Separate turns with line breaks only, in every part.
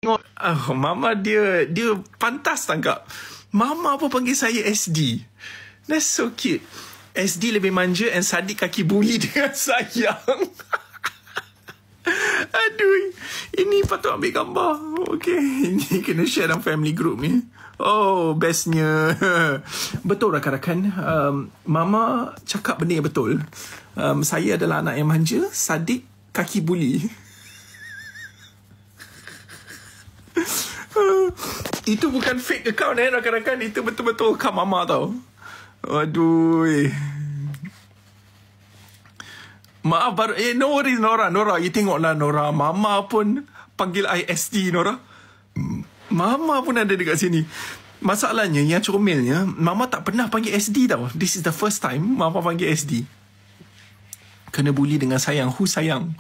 Mama dia pantas tangkap. Mama pun panggil saya SD. That's so cute. SD lebih manja and Sadiq kaki buli dengan sayang. Aduh, ini patut ambil gambar. Okay, ini kena share dalam family group ni. Oh, bestnya. Betul rakan-rakan. Mama cakap benda yang betul. Saya adalah anak yang manja, Sadiq kaki buli. Itu bukan fake account rakan-rakan. Itu betul-betul account Mama tau. Aduh. Maaf baru. No worries Nora. You tengoklah Nora. Mama pun panggil ISD Nora. Mama pun ada dekat sini. Masalahnya yang comelnya, Mama tak pernah panggil SD tau. This is the first time Mama panggil SD. Kena bully dengan sayang. Who sayang?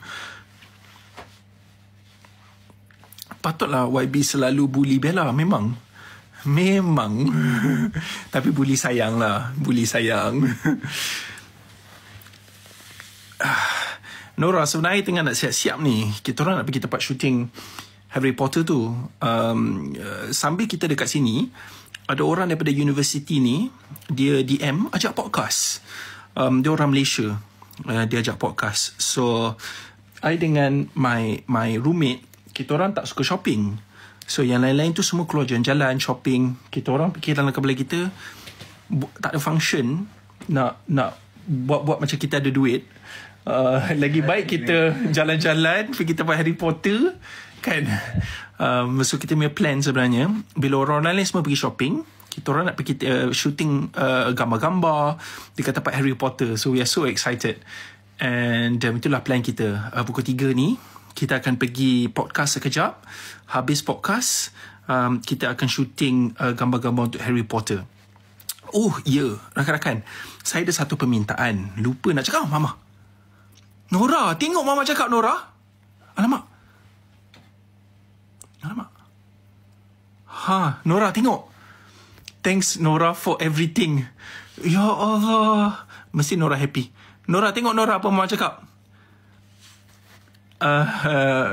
Patutlah YB selalu bully Bella. Memang. Tapi bully sayang lah. Bully sayang. Nora, sebenarnya tengah nak siap-siap ni. Kita orang nak pergi tempat syuting Harry Potter tu. Sambil kita dekat sini, ada orang daripada universiti ni, dia DM ajak podcast. Dia orang Malaysia. Dia ajak podcast. So I dengan my roommate, kita orang tak suka shopping. So yang lain-lain tu semua keluar jalan-jalan, shopping. Kita orang fikir dalam kepala kita, tak ada function nak buat macam kita ada duit. Lagi baik kita jalan-jalan pergi tempat Harry Potter kan. So kita punya plan sebenarnya, bila orang lain semua pergi shopping, kita orang nak pergi shooting gambar-gambar dekat tempat Harry Potter. So we are so excited. And itulah plan kita. Pukul 3 ni kita akan pergi podcast sekejap. Habis podcast, kita akan shooting gambar-gambar untuk Harry Potter. Oh ya, rakan-rakan, saya ada satu permintaan. Lupa nak cakap. Mama Nora, tengok Mama cakap Nora. Alamak. Nora tengok. Thanks Nora for everything. Ya Allah. Mesti Nora happy. Nora tengok Nora apa Mama cakap.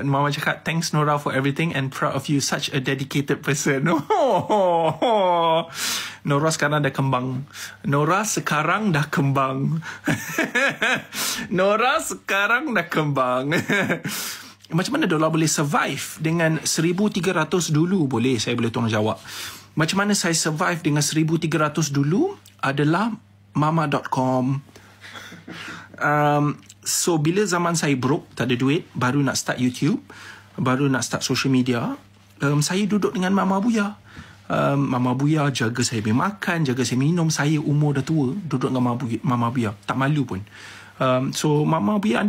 Mama cakap, thanks Nora for everything and proud of you, such a dedicated person. Nora sekarang dah kembang. Nora sekarang dah kembang. Macam mana Nora boleh survive dengan 1,300 dulu? Boleh, saya boleh tolong jawab. Macam mana saya survive dengan 1,300 dulu adalah mama.com. So bila zaman saya broke, tak ada duit, baru nak start YouTube, baru nak start social media, saya duduk dengan Mama Buya. Mama Buya jaga saya makan, jaga saya minum. Saya umur dah tua, duduk dengan Mama Buya, tak malu pun. So Mama Buya